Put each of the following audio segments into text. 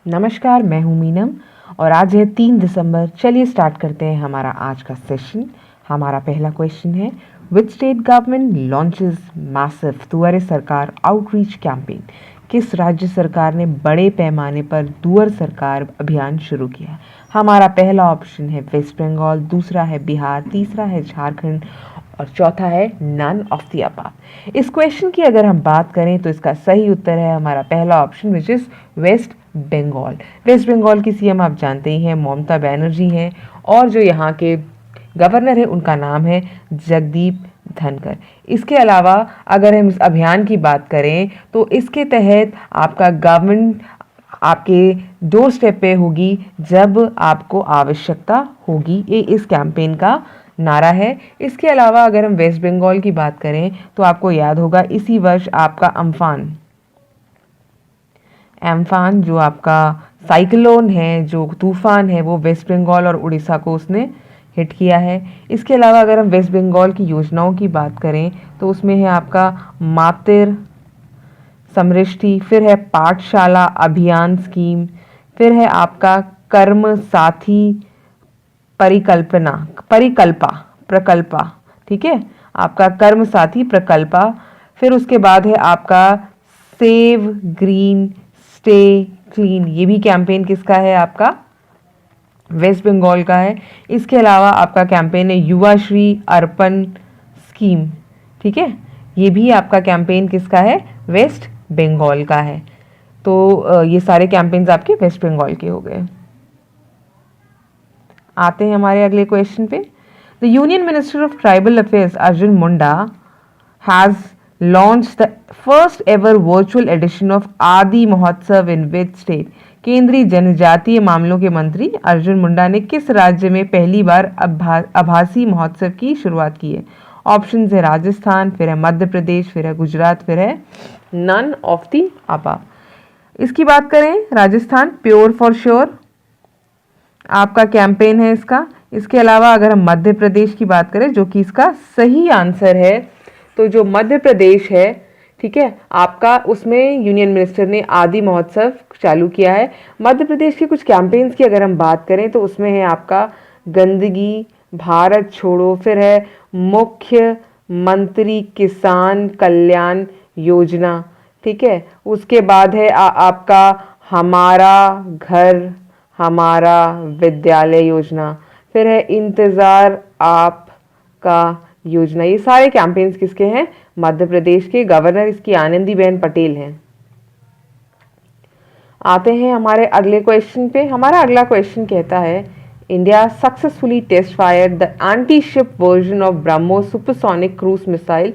नमस्कार, मैं हूँ मीनम और आज है 3 दिसंबर। चलिए स्टार्ट करते हैं हमारा आज का सेशन। हमारा पहला क्वेश्चन है, which state government launches massive दुआरे सरकार आउटरीच कैंपेन। किस राज्य सरकार ने बड़े पैमाने पर दुआर सरकार अभियान शुरू किया। हमारा पहला ऑप्शन है वेस्ट बंगाल, दूसरा है बिहार, तीसरा है झारखंड और चौथा है नन ऑफ द अबव। इस क्वेश्चन की अगर हम बात करें तो इसका सही उत्तर है हमारा पहला option which is West Bengal. West Bengal की सीएम आप जानते ही हैं, ममता बनर्जी हैं और जो यहाँ के गवर्नर है उनका नाम है जगदीप धनखड़। इसके अलावा अगर हम इस अभियान की बात करें तो इसके तहत आपका गवर्नमेंट आपके डोर स्टेप पे होगी जब आपको आवश्यकता होगी। ये इस कैंपेन का नारा है। इसके अलावा अगर हम वेस्ट बंगाल की बात करें तो आपको याद होगा इसी वर्ष आपका एम्फान जो आपका साइक्लोन है, जो तूफान है, वो वेस्ट बंगाल और उड़ीसा को उसने हिट किया है। इसके अलावा अगर हम वेस्ट बंगाल की योजनाओं की बात करें तो उसमें है आपका मातृ समृष्टि, फिर है पाठशाला अभियान स्कीम, फिर है आपका कर्म साथी प्रकल्पा, ठीक है, आपका कर्म साथी प्रकल्पा। फिर उसके बाद है आपका सेव ग्रीन स्टे क्लीन, ये भी कैंपेन किसका है, आपका वेस्ट बंगाल का है। इसके अलावा आपका कैंपेन है युवा श्री अर्पण स्कीम, ठीक है, ये भी आपका कैंपेन किसका है, वेस्ट बंगाल का है। तो ये सारे कैंपेन्स आपके वेस्ट बंगाल के हो गए। आते हैं हमारे अगले क्वेश्चन पे। The union minister of tribal affairs Arjun Munda has launched the first ever virtual edition of आदि महोत्सव in which state। केंद्रीय जनजातीय मामलों के मंत्री अर्जुन मुंडा ने किस राज्य में पहली बार आभासी महोत्सव की शुरुआत की है। ऑप्शन है राजस्थान, फिर है मध्य प्रदेश, फिर है गुजरात, फिर है नन ऑफ द अबव। इसकी बात करें राजस्थान प्योर फॉर श्योर आपका कैंपेन है इसका। इसके अलावा अगर हम मध्य प्रदेश की बात करें जो कि इसका सही आंसर है, तो जो मध्य प्रदेश है, ठीक है, आपका उसमें यूनियन मिनिस्टर ने आदि महोत्सव चालू किया है। मध्य प्रदेश के कुछ कैंपेन्स की अगर हम बात करें तो उसमें है आपका गंदगी भारत छोड़ो, फिर है मुख्यमंत्री किसान कल्याण योजना, ठीक है, उसके बाद है आपका हमारा घर हमारा विद्यालय योजना, फिर है इंतजार आपका योजना। ये सारे कैंपेन्स किसके हैं, मध्य प्रदेश के। गवर्नर इसकी आनंदीबेन पटेल हैं। आते हैं हमारे अगले क्वेश्चन पे। हमारा अगला क्वेश्चन कहता है, India successfully test fired the anti ship version of BrahMos supersonic cruise missile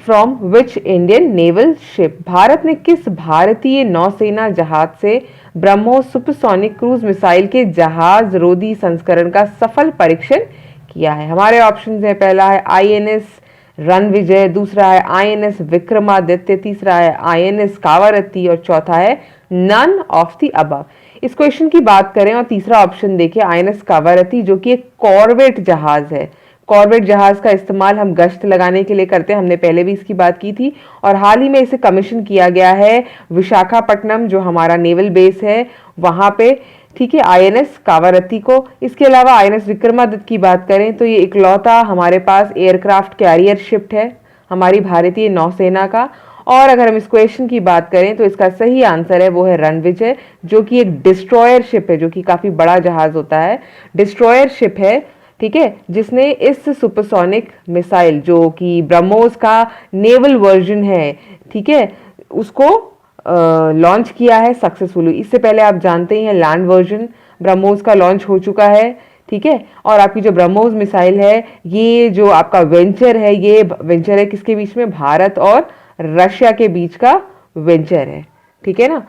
from which Indian naval ship. Bharat ने किस भारतीय नौसेना जहाज से ब्रह्मोस सुपरसोनिक क्रूज मिसाइल के जहाज रोधी संस्करण का सफल परीक्षण किया है। हमारे ऑप्शन है, पहला है आईएनएस रणविजय, दूसरा है आईएनएस विक्रमादित्य, तीसरा है आईएनएस कावारत्ती और चौथा है नन ऑफ द अबव। इस क्वेश्चन की बात करें और तीसरा ऑप्शन देखिए आईएनएस कावारत्ती जो कि एक कॉर्वेट जहाज है। कॉर्वेट जहाज का इस्तेमाल हम गश्त लगाने के लिए करते हैं, हमने पहले भी इसकी बात की थी और हाल ही में इसे कमीशन किया गया है विशाखापट्टनम जो हमारा नेवल बेस है वहां पे, ठीक है, आईएनएस कावारत्ती को। इसके अलावा आईएनएस विक्रमादित्य की बात करें तो ये इकलौता हमारे पास एयरक्राफ्ट कैरियर शिप है हमारी भारतीय नौसेना का। और अगर हम इस क्वेश्चन की बात करें तो इसका सही आंसर है वो है रणविजय जो कि एक डिस्ट्रॉयर शिप है, जो कि काफी बड़ा जहाज होता है, डिस्ट्रॉयर शिप है, ठीक है, जिसने इस सुपरसोनिक मिसाइल जो कि ब्रह्मोस का नेवल वर्जन है, ठीक है, उसको लॉन्च किया है सक्सेसफुली। इससे पहले आप जानते ही हैं लैंड वर्जन ब्रह्मोस का लॉन्च हो चुका है, ठीक है, और आपकी जो ब्रह्मोस मिसाइल है ये जो आपका वेंचर है, ये वेंचर है किसके बीच में, भारत और रशिया के बीच का वेंचर है, ठीक है ना।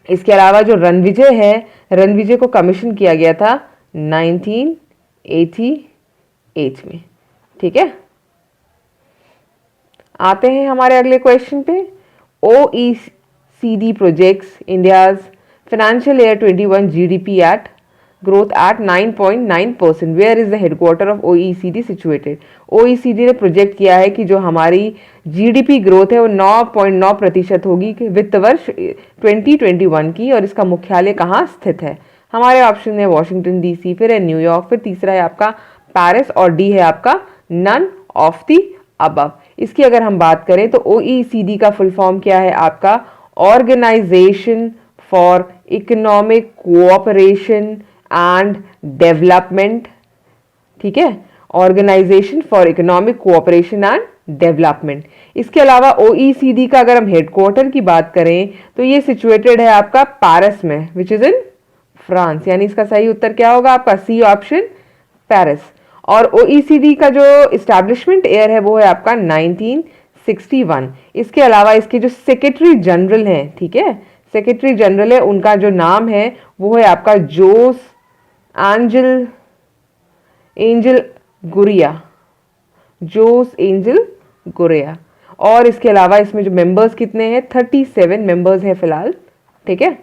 इसके अलावा जो रणविजय है, रणविजय को कमीशन किया गया था 1988 में, ठीक है। आते हैं हमारे अगले क्वेश्चन पे। OECD projects India's financial year 21 GDP at growth at 9.9%. Where is the headquarter of OECD situated? OECD ने प्रोजेक्ट किया है कि जो हमारी जीडीपी ग्रोथ है वो 9.9% होगी वित्त वर्ष 2021 की, और इसका मुख्यालय कहाँ स्थित है? हमारे ऑप्शन है वॉशिंगटन डीसी, फिर है न्यूयॉर्क, फिर तीसरा है आपका पेरिस, और डी है आपका नन ऑफ द अबव। इसकी अगर हम बात करें तो OECD का फुल फॉर्म क्या है आपका? Organisation for economic cooperation and development. ठीक है, organisation for economic cooperation and development. इसके अलावा OECD का अगर हम हेडक्वार्टर की बात करें तो ये सिचुएटेड है आपका पेरिस में, विच इज इन फ्रांस। यानी इसका सही उत्तर क्या होगा आपका? C option, Paris. और OECD का जो इस्टेब्लिशमेंट ईयर है वो है आपका 1961। इसके अलावा इसके जो सेक्रेटरी जनरल हैं, ठीक है, सेक्रेटरी जनरल है, उनका जो नाम है वो है आपका जोस एंजल गुरिया, जोस एंजल गुरिया। और इसके अलावा इसमें जो मेंबर्स कितने हैं? 37 मेंबर्स हैं फिलहाल। ठीक है,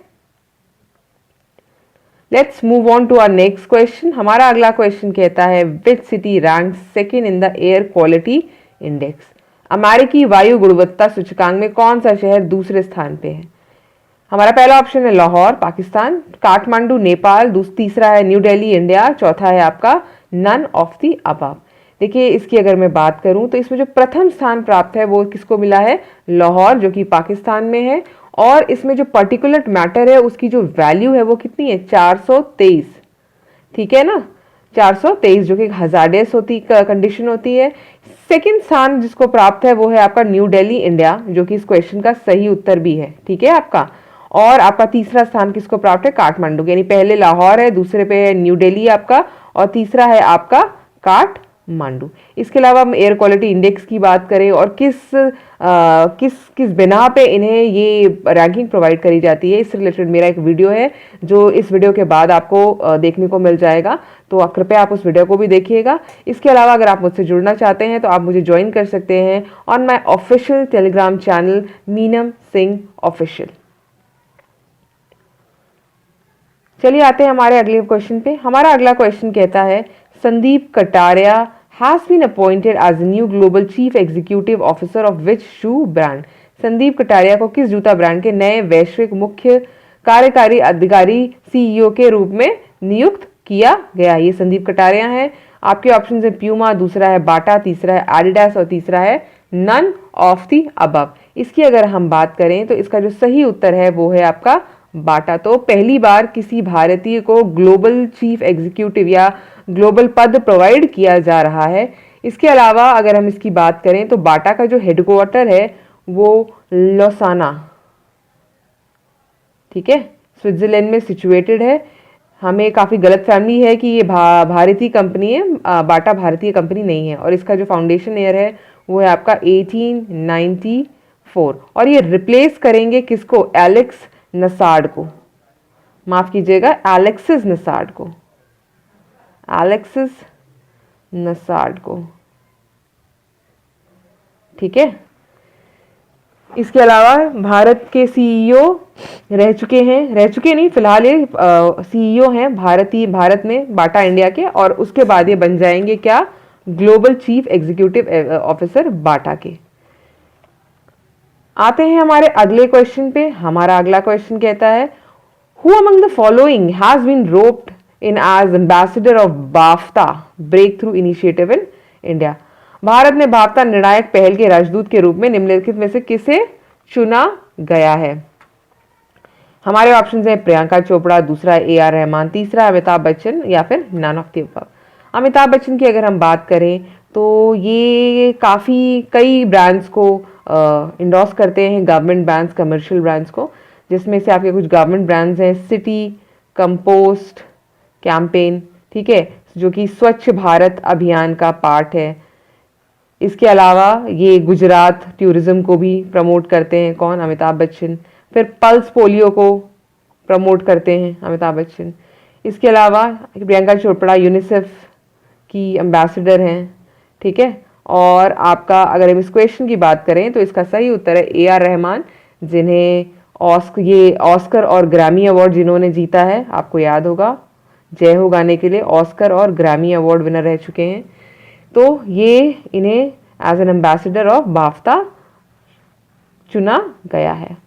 let's move on to our next question. हमारा अगला क्वेश्चन कहता है which city rank second in the air quality index? अमेरिकी वायु गुणवत्ता सूचकांक में कौन सा शहर दूसरे स्थान पे है? हमारा पहला ऑप्शन है लाहौर पाकिस्तान, काठमांडू नेपाल, तीसरा है न्यू दिल्ली इंडिया, चौथा है आपका नन ऑफ द अबव। देखिए इसकी अगर मैं बात करूं तो इसमें जो प्रथम स्थान प्राप्त है वो किसको मिला है? लाहौर, जो कि पाकिस्तान में है। और इसमें जो पर्टिकुलर मैटर है उसकी जो वैल्यू है वो कितनी है? 423। ठीक है ना, 423, जो कि हजार्डियस कंडीशन होती है। सेकंड स्थान जिसको प्राप्त है वो है आपका न्यू दिल्ली इंडिया, जो कि इस क्वेश्चन का सही उत्तर भी है। ठीक है आपका। और आपका तीसरा स्थान किसको प्राप्त है? काठमांडू। यानी पहले लाहौर है, दूसरे पे है न्यू दिल्ली आपका, और तीसरा है आपका काठमांडू। इसके अलावा हम एयर क्वालिटी इंडेक्स की बात करें और किस बिना पे इन्हें ये रैंकिंग प्रोवाइड करी जाती है, इससे रिलेटेड मेरा एक वीडियो है जो इस वीडियो के बाद आपको देखने को मिल जाएगा, तो कृपया आप उस वीडियो को भी देखिएगा। इसके अलावा अगर आप मुझसे जुड़ना चाहते हैं तो आप मुझे ज्वाइन कर सकते हैं on my official Telegram channel Meenam Singh official. चलिए आते हैं हमारे अगले क्वेश्चन पे। हमारा अगला क्वेश्चन कहता है Sandeep Kataria has been appointed as new global chief executive officer of which shoe brand? Sandeep Kataria को किस जूता ब्रांड के नए वैश्विक मुख्य कार्यकारी अधिकारी सीईओ के रूप में नियुक्त किया गया? ये संदीप कटारिया है। आपके ऑप्शन है प्यूमा, दूसरा है बाटा, तीसरा है एडिडास और तीसरा है नन ऑफ द अबव। इसकी अगर हम बात करें तो इसका जो सही उत्तर है वो है आपका बाटा। तो पहली बार किसी भारतीय को ग्लोबल चीफ एग्जीक्यूटिव या ग्लोबल पद प्रोवाइड किया जा रहा है। इसके अलावा अगर हम इसकी बात करें तो बाटा का जो हेडक्वार्टर है वो लोसाना, ठीक है, स्विट्जरलैंड में सिचुएटेड है। हमें काफ़ी गलत फहमी है कि ये भारतीय कंपनी है, बाटा भारतीय कंपनी नहीं है। और इसका जो फाउंडेशन ईयर है वो है आपका 1894, और ये रिप्लेस करेंगे किसको? एलेक्स नसार्ड को, माफ कीजिएगा एलेक्सिस नसार्ड को, एलेक्सिस नसार्ड को। ठीक है, इसके अलावा भारत के सीईओ रह चुके नहीं फिलहाल, ये सीईओ हैं भारत में बाटा इंडिया के, और उसके बाद ये बन जाएंगे क्या? ग्लोबल चीफ एग्जीक्यूटिव ऑफिसर बाटा के। आते हैं हमारे अगले क्वेश्चन पे। हमारा अगला क्वेश्चन कहता है who among the following has been roped in as ambassador of BAFTA breakthrough initiative in India? Bharat में बाफ्ता निर्णायक पहल के राजदूत के रूप में निम्नलिखित में से किसे चुना गया है? हमारे ऑप्शंस हैं प्रियंका चोपड़ा, दूसरा है AR रहमान, तीसरा अमिताभ बच्चन, या फिर none of the above. Amitabh Bachchan की अगर हम बात करें तो ये कई ब्रांड्स को इंडोर्स करते हैं, गवर्नमेंट ब्रांड्स, कमर्शियल ब्रांड्स को, जिसमें से आपके कुछ गवर्नमेंट ब्रांड्स हैं सिटी, कंपोस्ट, कैंपेन, ठीक है, जो कि स्वच्छ भारत अभियान का पार्ट है। इसके अलावा ये गुजरात टूरिज्म को भी प्रमोट करते हैं, कौन? अमिताभ बच्चन। फिर पल्स पोलियो को प्रमोट करते हैं अमिताभ बच्चन। इसके अलावा प्रियंका चोपड़ा यूनिसेफ की एम्बेसडर हैं, ठीक है। और आपका अगर हम इस क्वेश्चन की बात करें तो इसका सही उत्तर है AR रहमान, जिन्हें ऑस्कर और ग्रैमी अवार्ड जिन्होंने जीता है, आपको याद होगा, जय हो गाने के लिए ऑस्कर और ग्रैमी अवार्ड विनर रह चुके हैं। तो ये इन्हें as an ambassador of BAFTA चुना गया है।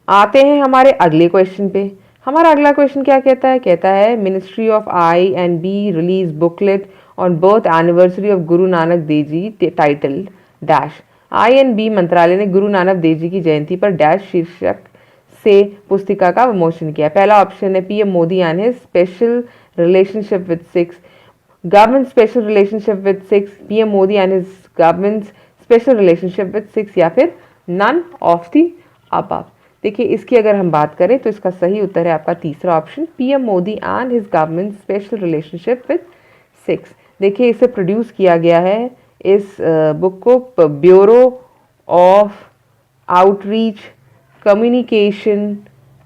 आते हैं हमारे अगले क्वेश्चन पे। हमारा अगला क्वेश्चन क्या कहता है? कहता है ministry of I and B release booklet on birth anniversary of Guru Nanak Dev ji title dash. I and B मंत्रालय ने गुरु नानक देव जी की जयंती पर डैश शीर्षक से पुस्तिका का विमोचन किया। पहला ऑप्शन है PM Modi and his special relationship with six, government special relationship with six, PM Modi and his government special relationship with six, या फिर नन ऑफ द अबव। देखिए इसकी अगर हम बात करें तो इसका सही उत्तर है आपका तीसरा option, PM Modi and his government special relationship with six. देखिए इसे प्रोड्यूस किया गया है, इस बुक को bureau of outreach communication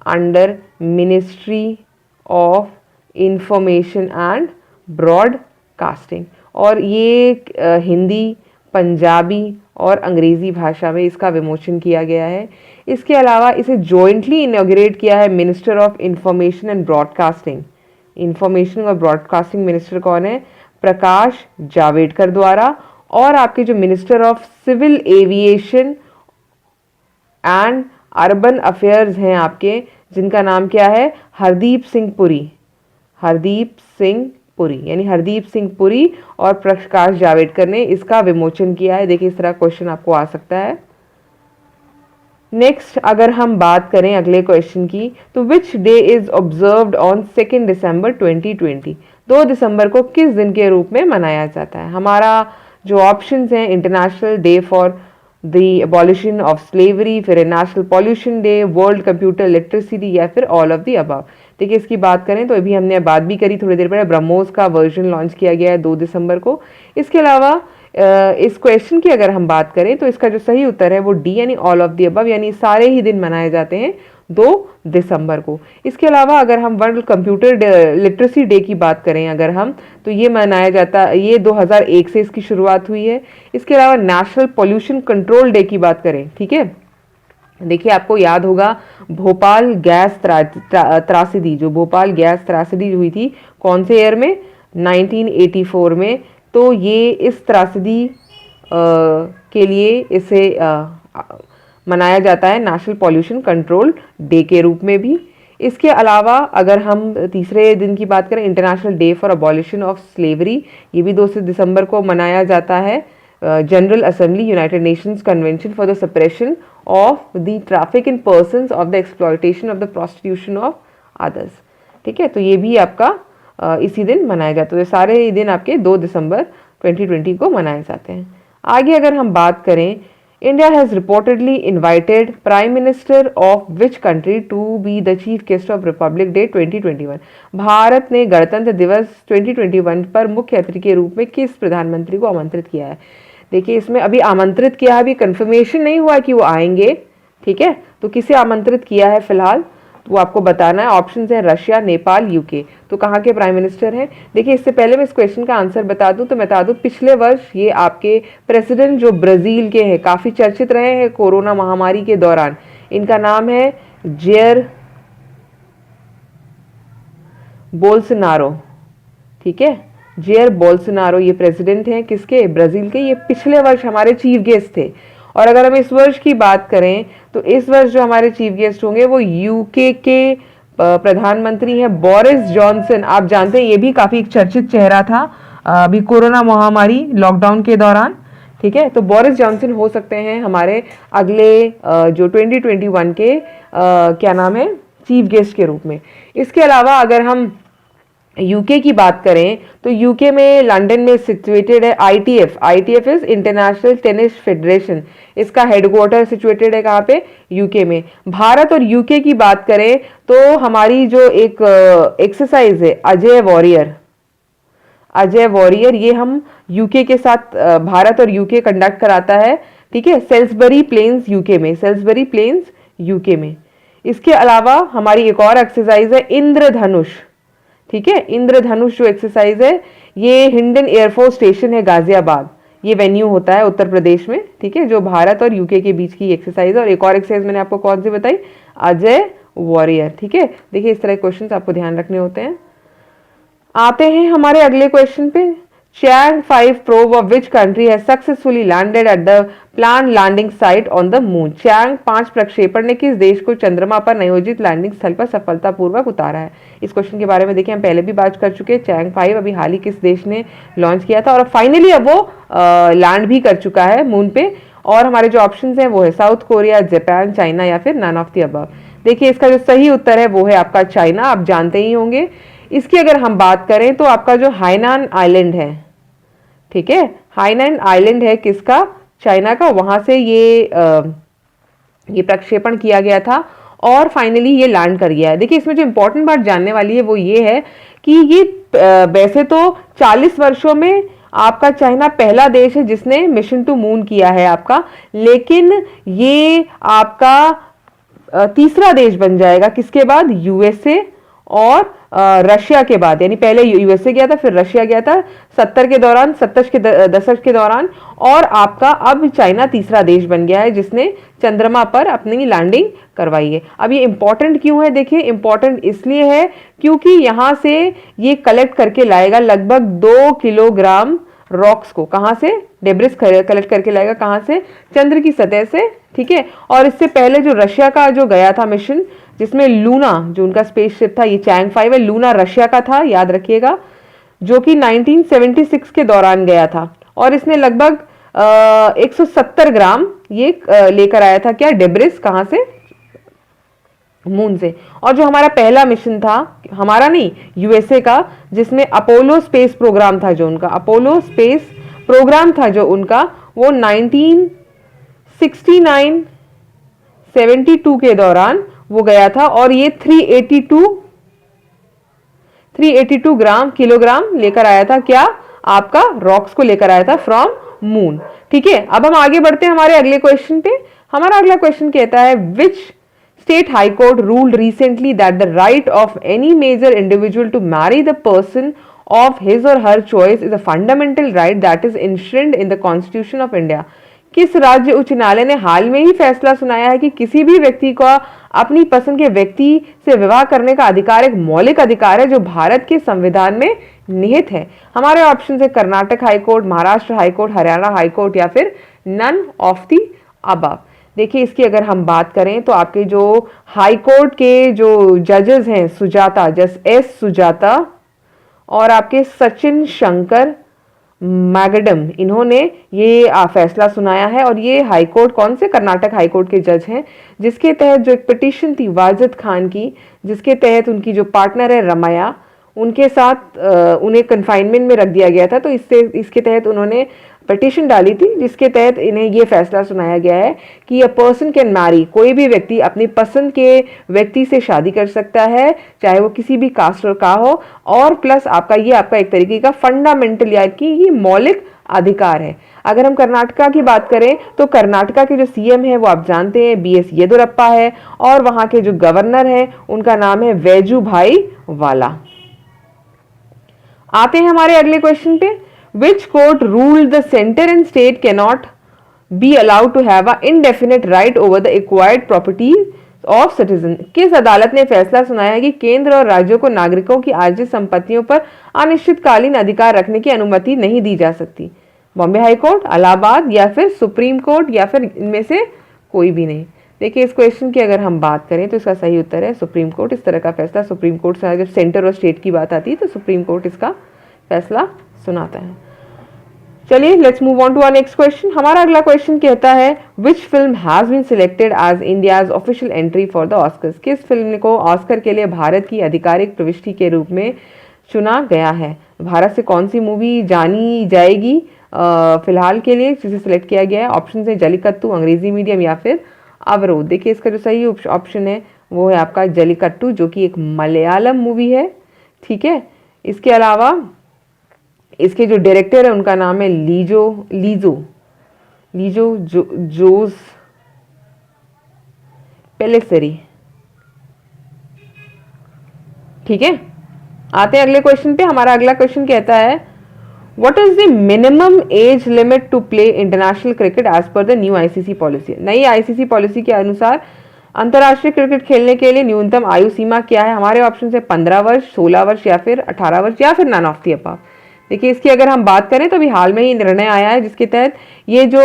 under ministry of information and broadcasting, और ये हिंदी, पंजाबी और अंग्रेजी भाषा में इसका विमोचन किया गया है। इसके अलावा इसे जॉइंटली इनॉग्रेट किया है minister of information and broadcasting. Information और ब्रॉडकास्टिंग मिनिस्टर कौन है? प्रकाश जावड़ेकर द्वारा। और आपके जो minister of civil aviation and urban affairs हैं आपके, जिनका नाम क्या है? हरदीप सिंह पुरी। हरदीप सिंह पुरी, यानी हरदीप सिंह पुरी और प्रकाश जावड़ेकर ने इसका विमोचन किया है। देखिए इस तरह क्वेश्चन आपको आ सकता है। नेक्स्ट अगर हम बात करें अगले क्वेश्चन की, तो which day is observed on 2 दिसंबर 2020? 2 दिसंबर को किस दिन के रूप में मनाया जाता है? हमारा जो ऑप्शंस हैं, international day for the abolition of slavery, फिर national pollution day, world computer literacy day, या फिर ऑल ऑफ द अबव। देखिए इसकी बात करें तो अभी हमने बात भी करी थोड़ी देर पहले, ब्रह्मोस का वर्जन लॉन्च किया गया है 2 दिसंबर को। इसके अलावा इस क्वेश्चन की अगर हम बात करें तो इसका जो सही उत्तर है वो डी, यानी ऑल ऑफ द अबव, यानी सारे ही दिन मनाए जाते हैं 2 दिसंबर को। इसके अलावा अगर हम वर्ल्ड कंप्यूटर लिटरेसी डे की बात करें अगर हम, तो ये मनाया जाता, ये 2001 से इसकी शुरुआत हुई है। इसके अलावा नेशनल पॉल्यूशन कंट्रोल डे की बात करें, ठीक है, देखिए आपको याद होगा भोपाल गैस त्रासदी, जो भोपाल गैस त्रासदी हुई थी कौन से ईयर में? 1984 में। तो ये इस त्रासदी के लिए इसे मनाया जाता है नेशनल पॉल्यूशन कंट्रोल डे के रूप में भी। इसके अलावा अगर हम तीसरे दिन की बात करें, international day for abolition of slavery, ये भी 2 दिसंबर को मनाया जाता है। General assembly United Nations convention for the suppression of the traffic in persons of the exploitation of the prostitution of others, ठीक है। तो ये भी आपका इसी दिन मनाया जाता है। तो सारे दिन आपके 2 दिसंबर 2020 को मनाए जाते हैं। आगे अगर हम बात करें, India has reportedly invited prime minister of which country to be the chief guest of republic day 2021? Bharat ने गणतंत्र दिवस 2021 पर मुख्य अतिथि के रूप में किस प्रधानमंत्री को आमंत्रित किया है? देखिए इसमें अभी आमंत्रित किया है, अभी कंफर्मेशन नहीं हुआ कि वो आएंगे, ठीक है। तो किसे आमंत्रित किया है फिलहाल वो आपको बताना है। ऑप्शंस हैं रशिया, नेपाल, यूके। तो कहाँ के प्राइम मिनिस्टर हैं? देखिए इससे पहले मैं इस क्वेश्चन का आंसर बता दूं तो मैं बता दूं, पिछले वर्ष ये आपके प्रेसिडेंट जो ब्राजील के हैं, काफ़ी चर्चित रहे हैं कोरोना महामारी के दौरान। इनका नाम है जेयर बोल्सोनारो, ठीक है, जेयर बोल्सोनारो ये प्रेसिडेंट हैं किसके? ब्राजील के। ये पिछले वर्ष हमारे चीफ गेस्ट थे। और अगर हम इस वर्ष की बात करें तो इस वर्ष जो हमारे चीफ गेस्ट होंगे वो यूके के प्रधानमंत्री हैं बोरिस जॉनसन। आप जानते हैं ये भी काफ़ी चर्चित चेहरा था अभी कोरोना महामारी लॉकडाउन के दौरान, ठीक है। तो बोरिस जॉनसन हो सकते हैं हमारे अगले जो 2021 के क्या नाम है चीफ गेस्ट के रूप में। इसके अलावा अगर हम यूके की बात करें तो यूके में लंदन में सिचुएटेड है ITF. ITF is international tennis federation. इसका हेडक्वार्टर सिचुएटेड है कहाँ पे? यूके में। भारत और यूके की बात करें तो हमारी जो एक एक्सरसाइज है अजय वॉरियर, अजय वॉरियर, ये हम यूके के साथ भारत और यूके कंडक्ट कराता है, ठीक है, सेल्सबरी प्लेन्स यूके में, सेल्सबरी प्लेन्स यूके में। इसके अलावा हमारी एक और एक्सरसाइज है इंद्रधनुष, ठीक है। इंद्रधनुष जो एक्सरसाइज है ये हिंडन एयरफोर्स स्टेशन है गाजियाबाद, ये वेन्यू होता है उत्तर प्रदेश में, ठीक है, जो भारत और यूके के बीच की एक्सरसाइज है। और एक और एक्सरसाइज मैंने आपको कौन सी बताई? अजय वॉरियर। ठीक है, देखिए इस तरह के क्वेश्चंस आपको ध्यान रखने होते हैं। आते हैं हमारे अगले क्वेश्चन पे। Chang'e 5 probe of which country has successfully landed at the planned landing site on the moon? Chang'e 5 प्रक्षेपण ने किस देश को चंद्रमा पर नियोजित लैंडिंग स्थल पर सफलतापूर्वक उतारा है? इस क्वेश्चन के बारे में देखिए हम पहले भी बात कर चुके हैं। चैंग 5 अभी हाल ही किस देश ने लॉन्च किया था और फाइनली अब वो लैंड भी कर चुका है मून पे। और हमारे जो ऑप्शन हैं वो है साउथ कोरिया, जापान, चाइना या फिर नन ऑफ द अबव। देखिए इसका जो सही उत्तर है वो है आपका चाइना, आप जानते ही होंगे। इसकी अगर हम बात करें तो आपका जो हाइनान आइलैंड है, ठीक है, हाइनान आइलैंड है किसका? चाइना का। वहां से ये प्रक्षेपण किया गया था और फाइनली ये लैंड कर गया है। देखिए इसमें जो इंपॉर्टेंट बात जानने वाली है वो ये है कि ये वैसे तो 40 वर्षों में आपका चाइना पहला देश है जिसने मिशन टू मून किया है आपका, लेकिन ये आपका तीसरा देश बन जाएगा। किसके बाद? यूएसए और रशिया के बाद। यानी पहले यूएसए गया था, फिर रशिया गया था 70 के दौरान, 70 के दशक के दौरान, और आपका अब चाइना तीसरा देश बन गया है जिसने चंद्रमा पर अपनी लैंडिंग करवाई है। अब ये इंपॉर्टेंट क्यों है? देखिए इंपॉर्टेंट इसलिए है क्योंकि यहां से ये कलेक्ट करके लाएगा लगभग 2 किलोग्राम रॉक्स को। कहां से? डेब्रिस कलेक्ट करके लाएगा। कहां से? चंद्र की सतह से। ठीक है, और इससे पहले जो रशिया का जो गया था मिशन, जिसमें लूना जो उनका स्पेसशिप था, ये चैंग 5 है, लूना रशिया का था, याद रखिएगा, जो कि 1976 के दौरान गया था और इसने लगभग 170 ग्राम ये लेकर आया था। क्या? डेब्रिस। कहां से? मून से। और जो हमारा पहला मिशन था, हमारा नहीं, यूएसए का, जिसमें अपोलो स्पेस प्रोग्राम था, जो उनका अपोलो स्पेस प्रोग्राम था जो उनका, वो 1969 72 के दौरान वो गया था और ये 382 किलोग्राम लेकर आया था। क्या? आपका रॉक्स को लेकर आया था फ्रॉम मून। ठीक है, अब हम आगे बढ़ते हैं हमारे अगले क्वेश्चन पे। हमारा अगला क्वेश्चन कहता है which state high court ruled recently that the right of any major individual to marry the person of his or her choice is a fundamental right that is enshrined in the Constitution of India? किस राज्य उच्च न्यायालय ने हाल में ही फैसला सुनाया है कि किसी भी व्यक्ति को अपनी पसंद के व्यक्ति से विवाह करने का अधिकार एक मौलिक अधिकार है जो भारत के संविधान में निहित है? हमारे ऑप्शन है Karnataka high court, Maharashtra high court, Haryana high court या फिर नन ऑफ द अबव। देखिए इसकी अगर हम बात करें तो आपके जो हाई कोर्ट के जो जजेस हैं, सुजाता, जस एस सुजाता और आपके सचिन शंकर मैगडम, इन्होंने ये फैसला सुनाया है। और ये हाई कोर्ट कौन से? कर्नाटक हाई कोर्ट के जज हैं, जिसके तहत जो एक पिटीशन थी वाजिद खान की, जिसके तहत उनकी जो पार्टनर है रमाया, उनके साथ उन्हें कन्फाइनमेंट में रख दिया गया था। तो इसके तहत उन्होंने पिटीशन डाली थी जिसके तहत इन्हें ये फैसला सुनाया गया है कि अ पर्सन कैन मैरी, कोई भी व्यक्ति अपनी पसंद के व्यक्ति से शादी कर सकता है, चाहे वो किसी भी कास्ट का हो, और प्लस आपका एक तरीके का फंडामेंटल या कि ये मौलिक अधिकार है। अगर हम कर्नाटका की बात करें तो कर्नाटका के जो सीएम है वो आप जानते हैं बीएस येदियुरप्पा है, और वहां के जो गवर्नर हैं उनका नाम है वैजूभाई वाला। आते हैं हमारे अगले क्वेश्चन पे। Which court ruled the center and state cannot be allowed to have an indefinite right over the acquired property of citizen? किस अदालत ने फैसला सुनाया है कि केंद्र और राज्यों को नागरिकों की अर्जित संपत्तियों पर अनिश्चितकालीन अधिकार रखने की अनुमति नहीं दी जा सकती? बॉम्बे हाई कोर्ट, इलाहाबाद या फिर सुप्रीम कोर्ट या फिर इनमें से कोई भी नहीं? देखिए इस क्वेश्चन की अगर हम बात करें तो इसका सही उत्तर है सुप्रीम कोर्ट। इस तरह का फैसला सुप्रीम कोर्ट से, जब सेंटर और स्टेट की बात आती है तो सुप्रीम कोर्ट इसका फैसला सुनाता है। चलिए let's move on to our next question. हमारा अगला क्वेश्चन कहता है which film has been selected as India's official entry for the Oscars? किस फिल्म को ऑस्कर के लिए भारत की आधिकारिक प्रविष्टि के रूप में चुना गया है? भारत से कौन सी मूवी जानी जाएगी फिलहाल के लिए जिसे सिलेक्ट किया गया है? ऑप्शन है जलीकट्टू, अंग्रेजी मीडियम या फिर अवरोध। देखिए इसका जो सही ऑप्शन है वो है आपका जलीकट्टू, जो कि एक मलयालम मूवी है। ठीक है, इसके अलावा इसके जो डायरेक्टर है उनका नाम है लीजो जोस पेलेसरी। ठीक है, आते हैं अगले क्वेश्चन पे। हमारा अगला क्वेश्चन कहता है what is the minimum age limit to play international cricket as per the new ICC policy? नई आईसीसी पॉलिसी के अनुसार अंतर्राष्ट्रीय क्रिकेट खेलने के लिए न्यूनतम आयु सीमा क्या है? हमारे ऑप्शन है 15 वर्ष, 16 वर्ष या फिर 18 वर्ष या फिर नन ऑफ द अबव। देखिए इसकी अगर हम बात करें तो अभी हाल में ही निर्णय आया है जिसके तहत ये जो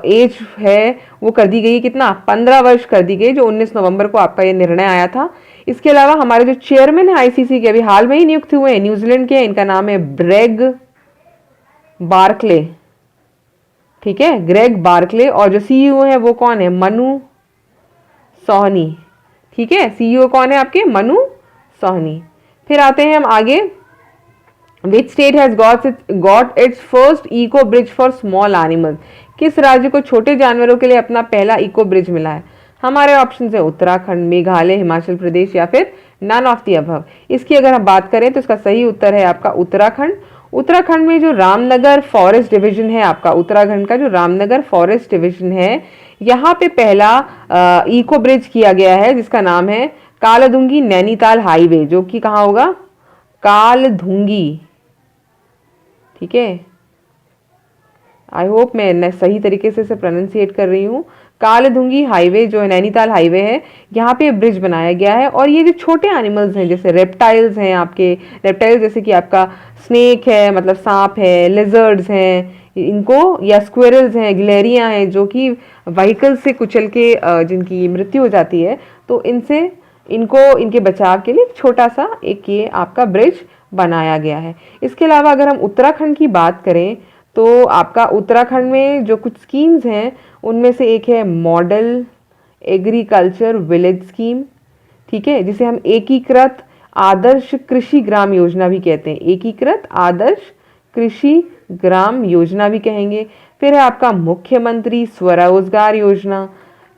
एज है वो कर दी गई, कितना 15 वर्ष कर दी गई, जो 19 नवंबर को आपका ये निर्णय आया था। इसके अलावा हमारे जो चेयरमैन है आईसीसी के, अभी हाल में ही नियुक्त हुए हैं, न्यूजीलैंड के, इनका नाम है ग्रेग बार्कले। ठीक है, ग्रेग बार्कले। और जो सीईओ है वो कौन है? मनु सोहनी। ठीक है, सीईओ कौन है आपके? मनु सोहनी। फिर आते हैं हम आगे, which state has got its first eco bridge for small animals? किस राज्य को छोटे जानवरों के लिए अपना पहला इको ब्रिज मिला है? हमारे ऑप्शन है उत्तराखंड, मेघालय, हिमाचल प्रदेश या फिर नन ऑफ द अबव। इसकी अगर हम बात करें तो इसका सही उत्तर है आपका उत्तराखंड। उत्तराखंड में जो रामनगर फॉरेस्ट डिवीजन है आपका, उत्तराखंड का जो रामनगर फॉरेस्ट डिवीजन है, यहाँ पे पहला इको ब्रिज किया गया है जिसका नाम है कालाधुंगी नैनीताल हाईवे, जो कि कहाँ होगा? कालधुंगी। ठीक है, आई होप मैं सही तरीके से इसे प्रोनाउंसिएट कर रही हूँ। कालधुंगी हाईवे जो है, नैनीताल हाईवे है, यहाँ पे ब्रिज बनाया गया है। और ये जो छोटे एनिमल्स हैं जैसे रेप्टाइल्स हैं आपके, रेप्टाइल्स जैसे कि आपका स्नेक है, मतलब सांप है, लिजर्ड्स हैं इनको, या स्क्विरल्स हैं, गिलहरियाँ हैं जो कि व्हीकल से कुचल के जिनकी मृत्यु हो जाती है, तो इनसे इनको इनके बचाव के लिए छोटा सा एक ये आपका ब्रिज बनाया गया है। इसके अलावा अगर हम उत्तराखंड की बात करें तो आपका उत्तराखंड में जो कुछ स्कीम्स हैं उनमें से एक है मॉडल एग्रीकल्चर विलेज स्कीम। ठीक है, जिसे हम एकीकृत आदर्श कृषि ग्राम योजना भी कहते हैं, एकीकृत आदर्श कृषि ग्राम योजना भी कहेंगे। फिर है आपका मुख्यमंत्री स्वरोजगार योजना।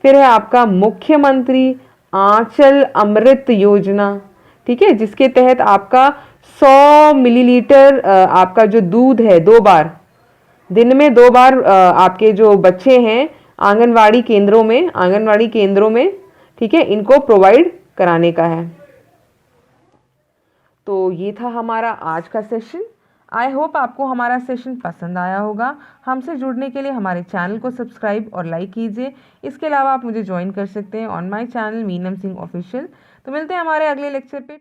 फिर है आपका मुख्यमंत्री आंचल अमृत योजना। ठीक है, जिसके तहत आपका 100 मिलीलीटर आपका जो दूध है, 2 बार दिन में 2 बार आपके जो बच्चे हैं आंगनवाड़ी केंद्रों में, ठीक है, इनको प्रोवाइड कराने का है। तो ये था हमारा आज का सेशन। आई होप आपको हमारा सेशन पसंद आया होगा। हमसे जुड़ने के लिए हमारे चैनल को सब्सक्राइब और लाइक कीजिए। इसके अलावा आप मुझे ज्वाइन कर सकते हैं on my channel Meenam Singh official. तो मिलते हैं हमारे अगले लेक्चर पे।